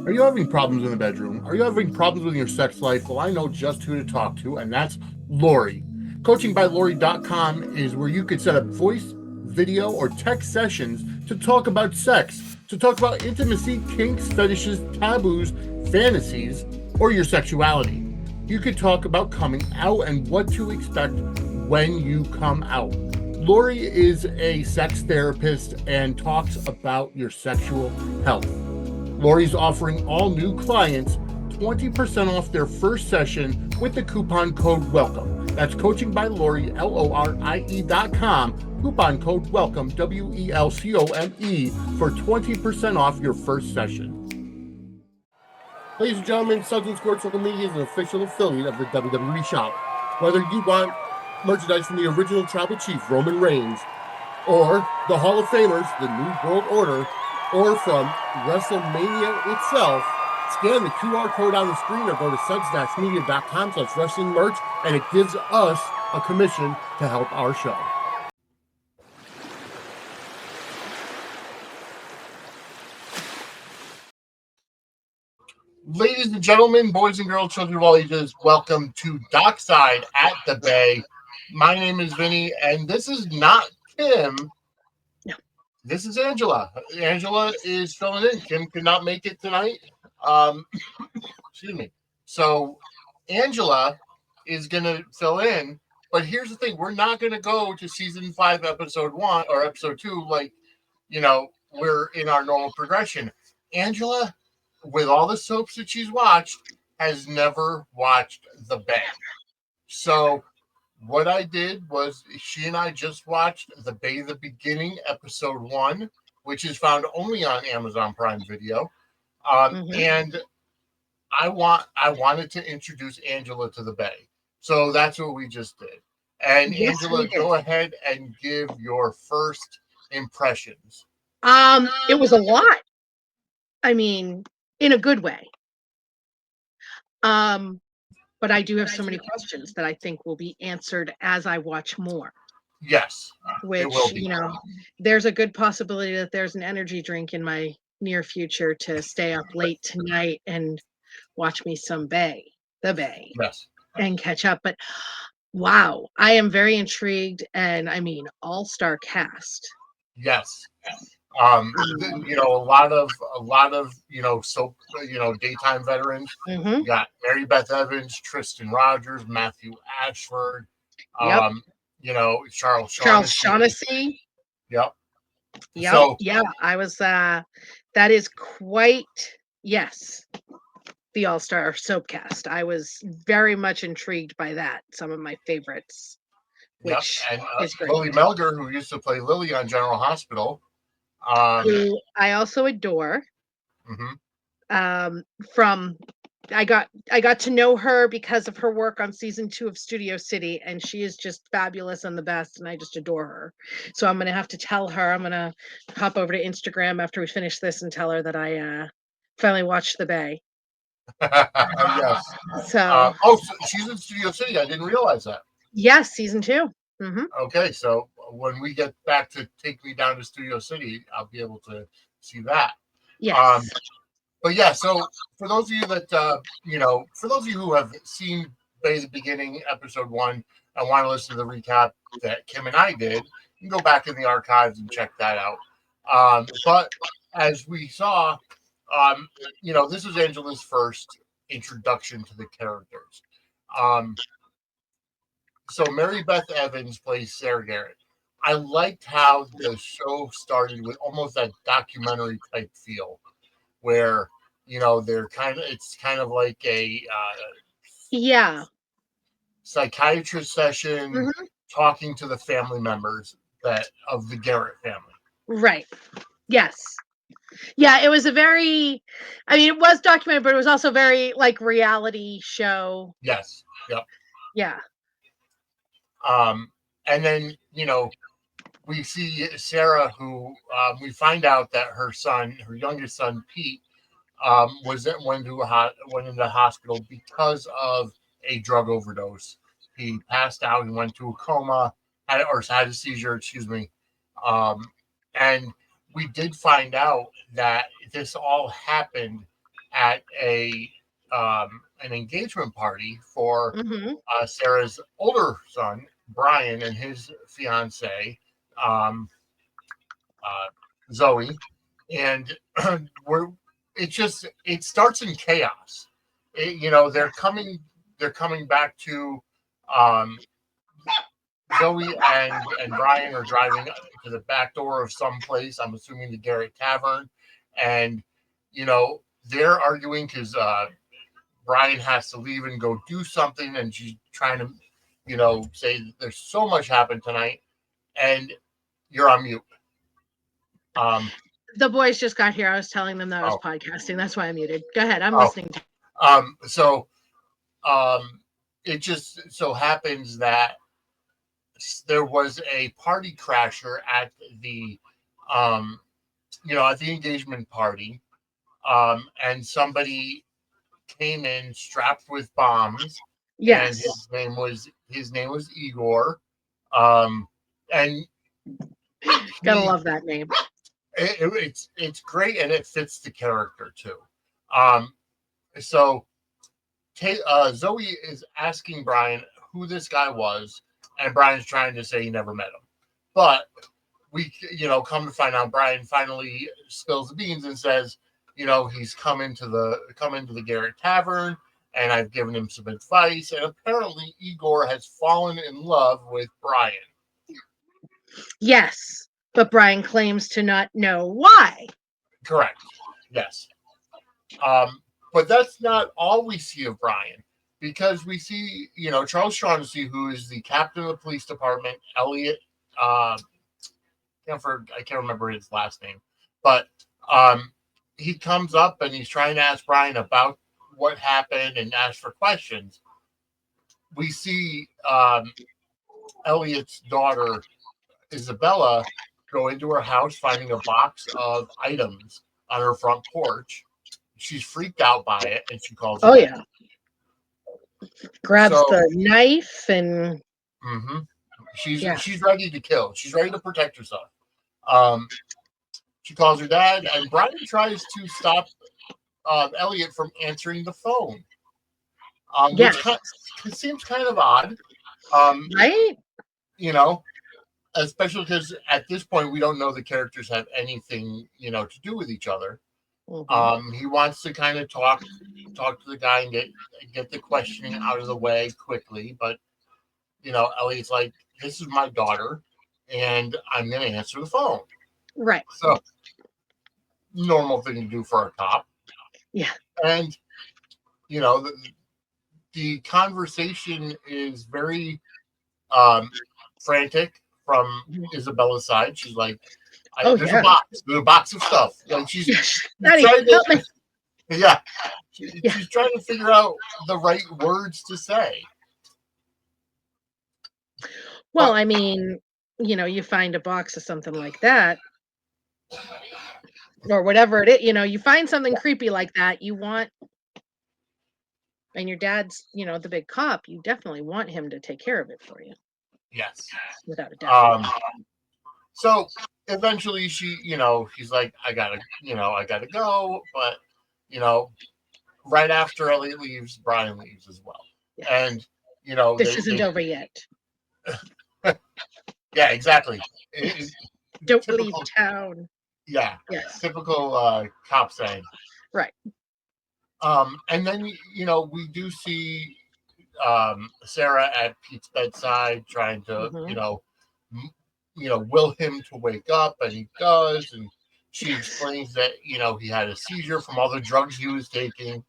Are you having problems in the bedroom? Are you having problems with your sex life? Well, I know just who to talk to, and that's Lori. CoachingByLori.com is where you could set up voice, video, or text sessions to talk about sex, to talk about intimacy, kinks, fetishes, taboos, fantasies, or your sexuality. You could talk about coming out and what to expect when you come out. Lori is a sex therapist and talks about your sexual health. Lori's offering all new clients 20% off their first session with the coupon code WELCOME. That's coaching by Lori, LORIE.com. Coupon code WELCOME, WELCOME, for 20% off your first session. Ladies and gentlemen, Suds Media is an official affiliate of the WWE Shop. Whether you want merchandise from the original Tribal Chief, Roman Reigns, or the Hall of Famers, the New World Order, or from WrestleMania itself, scan the QR code on the screen or go to suds-media.com/wrestling merch, and it gives us a commission to help our show. Ladies and gentlemen, boys and girls, children of all ages, welcome to Dockside at the Bay. My name is Vinnie, and this is not Kim. No. This is Angela. Angela is filling in. Kim could not make it tonight. Excuse me. So Angela is going to fill in, but here's the thing. We're not going to go to season 5, episode 1 or episode 2 like, we're in our normal progression. Angela, with all the soaps that she's watched, has never watched The Bay. So what I did was she and I just watched The Bay the Beginning, episode 1, which is found only on Amazon Prime Video. And I wanted to introduce Angela to The Bay. So that's what we just did. And yes, Angela, go ahead and give your first impressions. It was a lot. I mean, in a good way. But I do have so many questions that I think will be answered as I watch more. Yes. Which, there's a good possibility that there's an energy drink in my near future to stay up late tonight and watch me some The Bay. Yes. And catch up. But wow, I am very intrigued, and I mean, all-star cast. Yes. A lot of soap, daytime veterans. You got Mary Beth Evans, Tristan Rogers, Matthew Ashford, Charles Shaughnessy. Yep. So, I was that is quite the all-star soap cast. I was very much intrigued by that. Some of my favorites. Which is great. Lily Melger, who used to play Lily on General Hospital. Who I also adore. I got to know her because of her work on season 2 of Studio City, and she is just fabulous and the best, and I just adore her. So I'm gonna have to tell her. I'm gonna hop over to Instagram after we finish this and tell her that I finally watched The Bay. Yes. So she's in Studio City. I didn't realize that. Yes, season 2. Okay, so when we get back to Take Me Down to Studio City, I'll be able to see that. Yes. But yeah, so for those of you that for those of you who have seen Bay the Beginning, episode 1, and want to listen to the recap that Kim and I did, you can go back in the archives and check that out. But as we saw, this is Angela's first introduction to the characters. So Mary Beth Evans plays Sarah Garrett. I liked how the show started with almost that documentary type feel, where it's kind of like a psychiatrist session talking to the family members of the Garrett family. Right. Yes. Yeah, it was it was documented, but it was also very like reality show. Yes. Yep. Yeah. And then, we see Sarah, who we find out that her youngest son, Pete, went into hospital because of a drug overdose. He passed out and went to a coma, had a seizure, excuse me. And we did find out that this all happened at an engagement party for Mm-hmm. Sarah's older son, Brian, and his fiance, um, Zoe, and we're it starts in chaos. They're coming back to um, Zoe and Brian are driving to the back door of some place. I'm assuming the Garrett Tavern, and they're arguing because Brian has to leave and go do something, and she's trying to say there's so much happened tonight, and you're on mute. The boys just got here. I was telling them that I was Oh, podcasting. That's why I muted. Go ahead. I'm oh. listening. So it just so happens that there was a party crasher at the at the engagement party, and somebody came in strapped with bombs. Yes. And his name was Igor, and gotta love that name. It's great, and it fits the character too. So Zoe is asking Brian who this guy was, and Brian's trying to say he never met him. But we, come to find out, Brian finally spills the beans and says, he's come into the Garrett Tavern, and I've given him some advice, and apparently Igor has fallen in love with Brian. Yes, but Brian claims to not know why. Correct. Yes. But that's not all we see of Brian, because we see, Charles Shaughnessy, who is the captain of the police department, Elliot, I can't remember his last name, but he comes up and he's trying to ask Brian about what happened and ask for questions. We see Elliot's daughter, Isabella, go into her house, finding a box of items on her front porch. She's freaked out by it, and she calls. Oh yeah, grabs the knife and. Mm-hmm. She's ready to kill. She's ready to protect herself. She calls her dad, and Brian tries to stop Elliot from answering the phone. Which seems kind of odd, right? Especially because at this point we don't know the characters have anything to do with each other. Mm-hmm. He wants to kind of talk to the guy and get the questioning out of the way quickly, but Elliot's like, "This is my daughter, and I'm going to answer the phone." Right. So, normal thing to do for a cop. Yeah. And the conversation is very frantic from Isabella's side. She's like, "There's a box of stuff." Like she's Daddy, help me. Yeah. She's trying to figure out the right words to say. Well, I mean, you find a box of something like that, or whatever it is, you find something creepy like that, you want, and your dad's, the big cop, you definitely want him to take care of it for you. Yes. Without a doubt. So eventually he's like, I gotta go, but right after Elliot leaves, Brian leaves as well. Yeah. And this isn't over yet. Yeah, exactly. Don't leave town. Yeah. Yes. Typical cop saying. Right. And then we do see Sarah at Pete's bedside trying to will him to wake up, and he does, and she explains that he had a seizure from all the drugs he was taking.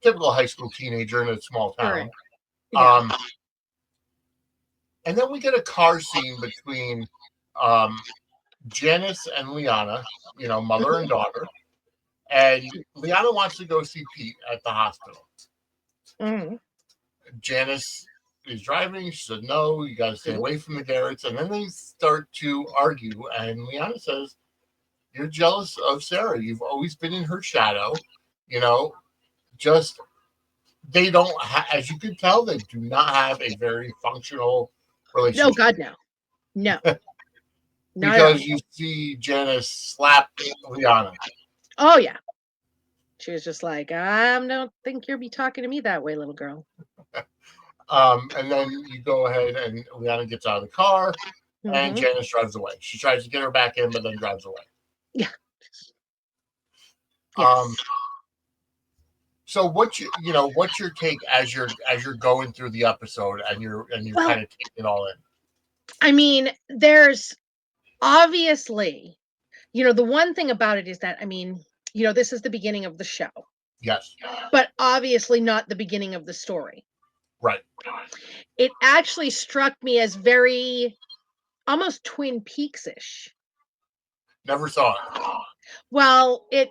Typical high school teenager in a small town. Right. Yeah. And then we get a car scene between Janice and Liana, mother and daughter. And Liana wants to go see Pete at the hospital. Mm-hmm. Janice is driving. She said, "No, you got to stay away from the Garretts." And then they start to argue. And Liana says, "You're jealous of Sarah. You've always been in her shadow. They don't, as you can tell, they do not have a very functional relationship." No, God, no. Because you see Janice slap Liana. Oh, yeah. She was just like, I don't think you'll be talking to me that way, little girl. And then you go ahead and Liana gets out of the car and Mm-hmm. Janice drives away. She tries to get her back in, but then drives away. Yeah. Um, Yes. so what's your take as you're going through the episode and you're Well, kind of taking it all in? I mean, there's obviously, the one thing about it is that, I mean, this is the beginning of the show, Yes. but obviously not the beginning of the story. Right. It actually struck me as very almost Twin Peaks-ish. Never saw it. Well, it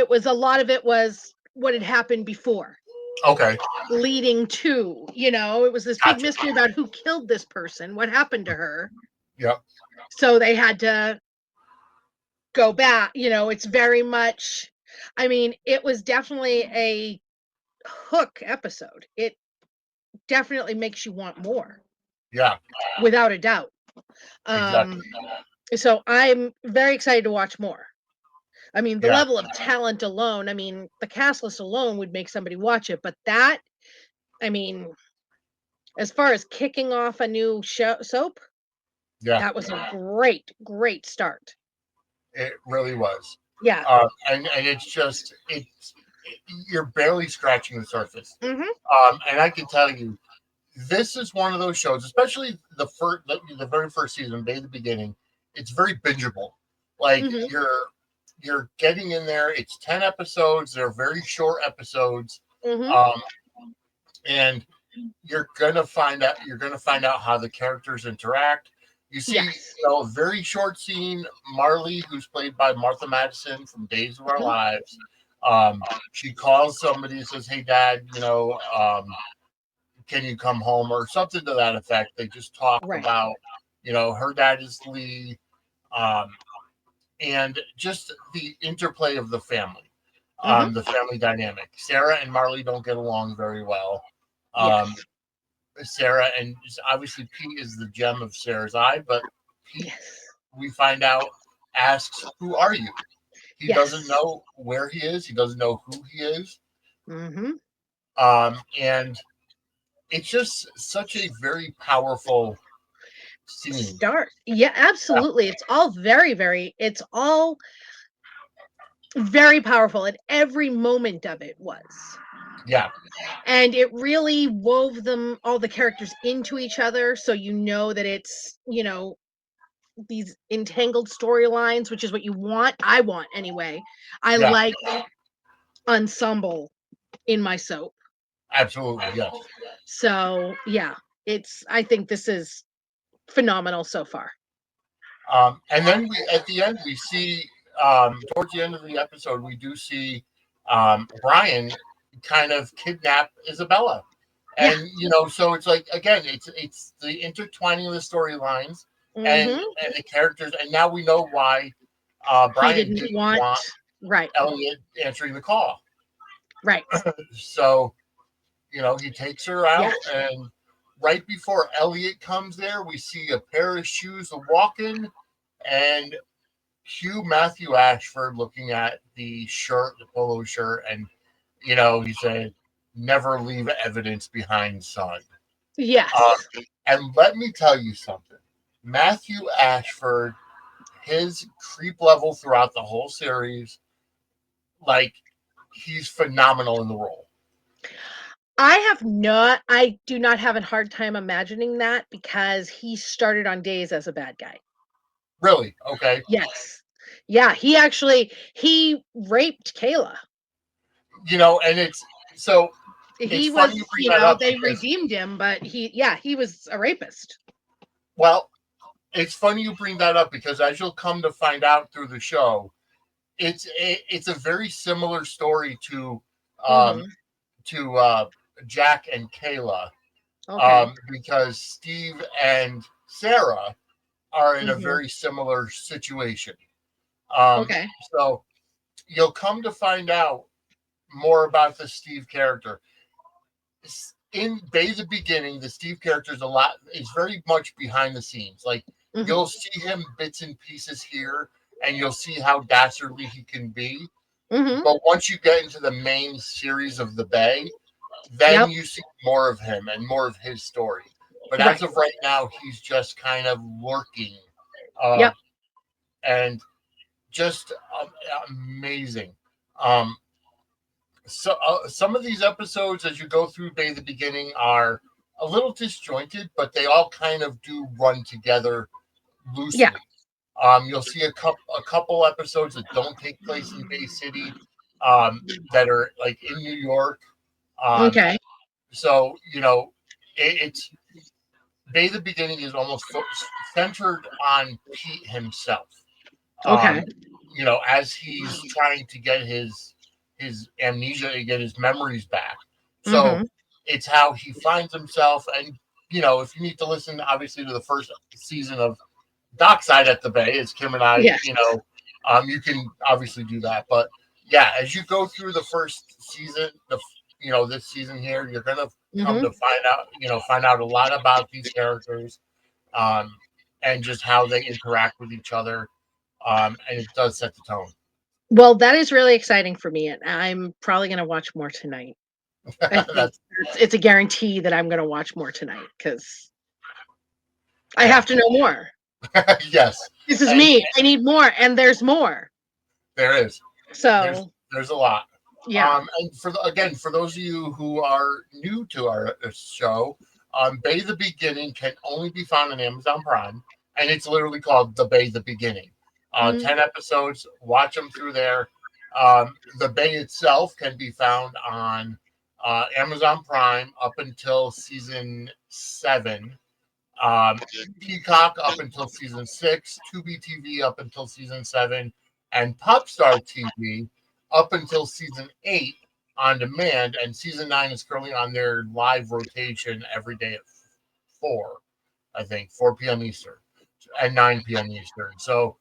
was a lot of it was what had happened before, Okay. leading to, it was this big Gotcha. mystery about who killed this person, what happened to her. Yep. So they had to go back, it's very much, I mean, it was definitely a hook episode. It definitely makes you want more, Yeah. without a doubt. Exactly. So I'm very excited to watch more. I mean, the Yeah. level of talent alone, I mean, the cast list alone would make somebody watch it, but that, I mean, as far as kicking off a new soap, Yeah. that was a great, great start. It really was. Yeah. And you're barely scratching the surface. Hmm. And I can tell you, this is one of those shows, especially the very first season, Bay the beginning. It's very bingeable. Like Hmm. you're getting in there. It's 10 episodes. They're very short episodes, Hmm. um, and you're gonna find out how the characters interact. You see, Yes. a very short scene. Marley, who's played by Martha Madison from Days of Our Mhm. Lives, she calls somebody and says, "Hey, Dad, can you come home?" or something to that effect. They just talk Right. about, her dad is Lee, um, and just the interplay of the family, Hmm. the family dynamic. Sarah and Marley don't get along very well. Yes. Um, Sarah and obviously Pete is the gem of Sarah's eye, but Pete, Yes. we find out, asks, "Who are you?" He doesn't Yes. know where he is. He doesn't know who he is. Hmm. And it's just such a very powerful scene. Start. Yeah, Yeah, absolutely. It's all very powerful, and every moment of it was. yeah, And it really wove them, all the characters, into each other. So that it's, these entangled storylines, which is what you want. I want anyway. I yeah, like ensemble in my soap. absolutely, yes. So yeah, I think this is phenomenal so far. And then at the end, we see, towards the end of the episode, we do see Brian kind of kidnap Isabella. Yeah. And, so it's like, again, it's the intertwining of the storylines and, Hmm. and the characters. And now we know why He Brian didn't didn't want. want Right. Elliot answering the call. Right. So, he takes her Yeah. out, and right before Elliot comes there, we see a pair of shoes a walking, and Hugh Matthew Ashford looking at the shirt, the polo shirt, and he said, "Never leave evidence behind, son." Uh, Yes. and let me tell you something, Matthew Ashford, his creep level throughout the whole series, like he's phenomenal in the role. I do not have a hard time imagining that, because he started on Days as a bad guy. Really, okay. Yes. Yeah, he raped Kayla. And so it's He funny was, you bring that up they because, redeemed him, but he was a rapist. well, it's funny you bring that up because as you'll come to find out through the show, it's a very similar story um, Mhm. to Jack and Kayla, Okay. because Steve and Sarah are in a Mhm. very similar situation. Um, Okay. so you'll come to find out more about the Steve character. In Bay the Beginning, the Steve character is very much behind the scenes. Like Mhm. you'll see him bits and pieces here, and you'll see how dastardly he can be. But once you get into the main series of the Bay, then Yep. you see more of him and more of his story. But as Right. of right now, he's just kind of lurking, uh, Yep. and just amazing. Um, so some of these episodes, as you go through Bay the Beginning, are a little disjointed, but they all kind of do run together Yeah. loosely. You'll see a couple episodes that don't take place in Bay City, that are like in New York. Um, Okay. so it's Bay the Beginning is almost centered on Pete himself. Okay. Um, as he's trying to get his amnesia and get his memories back. So Mm-hmm. it's how he finds himself, and if you need to listen, obviously, to the first season of Dockside at the Bay, it's Kim and I. Yes. You can obviously do that, but yeah, as you go through the first season, this season here, you're gonna come Mm-hmm. to find out a lot about these characters, um, and just how they interact with each other, and it does set the tone. Well, that is really exciting for me, and I'm probably going to watch more tonight. I think That's it's a guarantee that I'm going to watch more tonight because I yeah, have to know more. yes, This is and me. I need more, and there's more. there is there's So, there's a lot. yeah. And for those of you who are new to our show, Bay the Beginning can only be found on Amazon Prime, and it's literally called The Bay the Beginning. Mm, 10 episodes, watch them through there. The Bay itself can be found on Amazon Prime up until season 7. Peacock up until season 6, Tubi TV up until season 7, and Popstar TV up until season 8 on demand. And season 9 is currently on their live rotation every day at 4, I think, 4 p.m. Eastern and 9 p.m. Eastern. So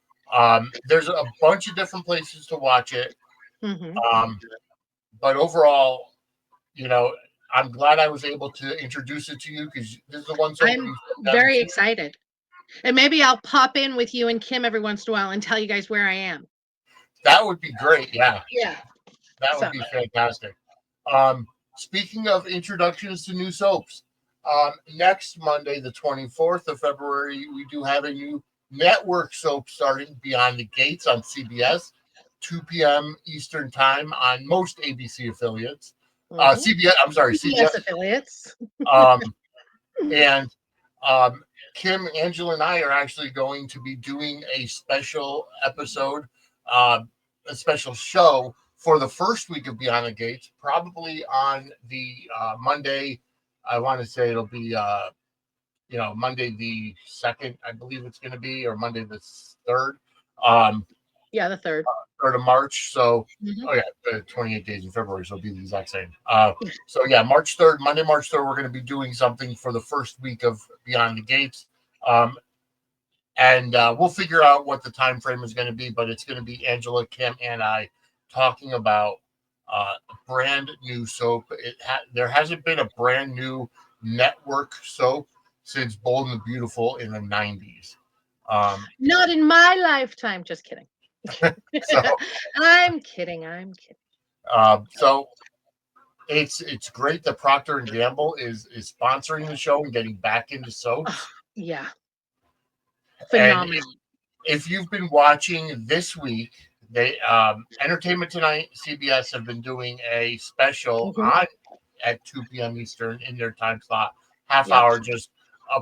there's a bunch of different places to watch it. mhm. Um, but overall, you know, I'm glad I was able to introduce it to you because this is the one soap I'm you haven't very seen. excited. And maybe I'll pop in with you and Kim every once in a while and tell you guys where I am. That would be great. Yeah, Yeah. that would So, be fantastic. Speaking of introductions to new soaps, next Monday, the 24th of February, we do have a new network soap starting, Beyond the Gates, on CBS, 2 p.m. Eastern Time on most ABC affiliates. mhm. CBS, I'm sorry, CBS CBS. affiliates. Um, and um, Kim, Angela, and I are actually going to be doing a special episode, uh, a special show for the first week of Beyond the Gates, probably on the Monday. I want to say it'll be Monday the 2nd, I believe it's going to be, or Monday the 3rd. Um, Yeah, the third. 3rd of March. So, Mhm. oh yeah, 28 days in February, so it'll be the exact same. So yeah, March 3rd, Monday, March 3rd, we're going to be doing something for the first week of Beyond the Gates. And we'll figure out what the time frame is going to be, but it's going to be Angela, Kim, and I talking about brand new soap. There hasn't been a brand new network soap since Bold and the Beautiful in the 90s. Um, Not in my lifetime. Just kidding. so I'm kidding. I'm kidding. so it's great that Procter and Gamble is sponsoring the show and getting back into Oh, soaps. yeah. And if, Phenomenal. if you've been watching this week, they Entertainment Tonight, CBS have been doing a special Mhm. on at 2 p.m. Eastern in their time slot, half Yep. hour, just a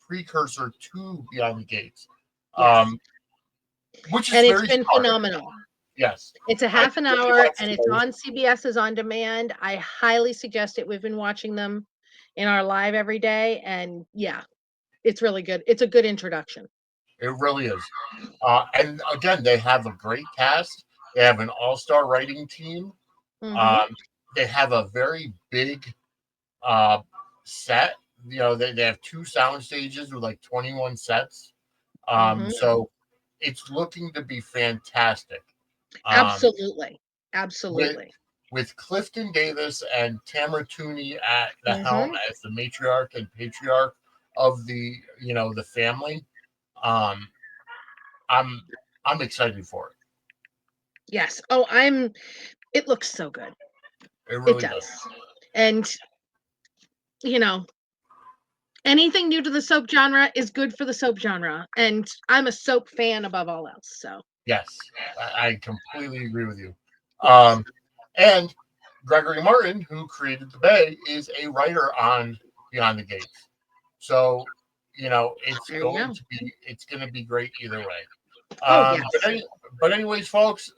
precursor to Beyond the Gates, Yes. um, which is And it's very been smart. phenomenal. Yes, It's a I half an really hour watched and it's those. on CBS's on demand. I highly suggest it. We've been watching them in our live every day. And yeah, it's really good. It's a good introduction. It really is. And again, they have a great cast. They have an all-star writing team. Hmm. Um, they have a very big uh, set. They have 2 sound stages with like 21 sets. Hmm. So it's looking to be fantastic. Um, Absolutely. with Absolutely. with Clifton Davis and Tamara Tooney at the helm Hmm. as the matriarch and patriarch of the family. Um, I'm I'm excited for it. Yes. Oh, it looks so good. It It really does. does. And, you know, anything new to the soap genre is good for the soap genre. And I'm a soap fan above all else. So, Yes, I completely agree with you. yes. And Gregory Martin, who created The Bay, is a writer on Beyond the Gates. So, There you go. it's going to be great either way. Oh, yes. But anyways, folks,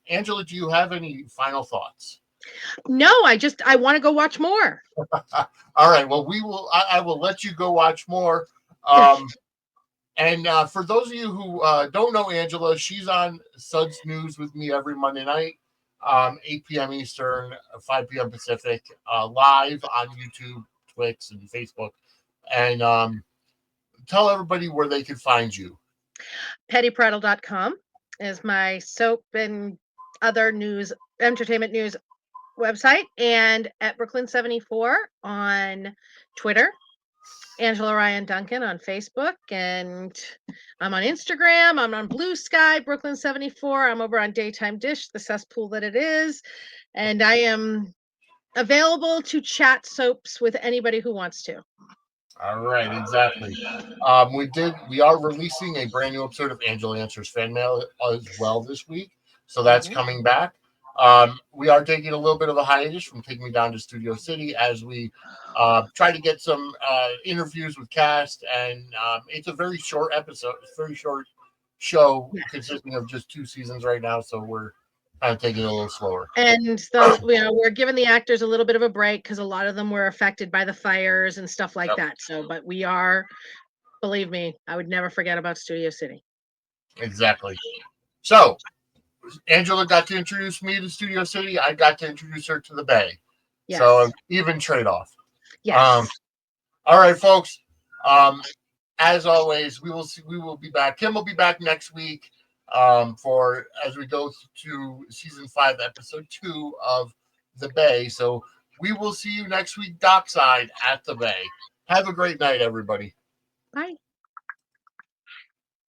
Angela, do you have any final thoughts? No, I want to go watch more. All right. Well, I will let you go watch more. Um, and for those of you who don't know Angela, she's on Suds News with me every Monday night, 8 p.m. Eastern, 5 p.m. Pacific, live on YouTube, Twitch, and Facebook. And tell everybody where they can find you. PettyPrattle.com is my soap and other entertainment news website, and at Brooklyn 74 on Twitter, Angela Ryan Duncan on Facebook, and I'm on Instagram. I'm on Blue Sky, Brooklyn 74. I'm over on Daytime Dish, the cesspool that it is, and I am available to chat soaps with anybody who wants to. All right, exactly. We are releasing a brand new episode of Angela Answers Fan Mail as well this week, so that's coming back. We are taking a little bit of a hiatus from Take Me Down to Studio City as we try to get some interviews with cast, and it's a very short episode, very short show consisting of just 2 seasons right now, so we're kind of taking it a little slower. And we're giving the actors a little bit of a break because a lot of them were affected by the fires and stuff like that. So, but we are, believe me, I would never forget about Studio City. Exactly. So, Angela got to introduce me to Studio City. I got to introduce her to the Bay. Yes. So, even trade off. Yes. All right, folks. As always, we will be back. Kim will be back next week for as we go to season 5, episode 2 of The Bay. So we will see you next week, Dockside at The Bay. Have a great night, everybody. Bye.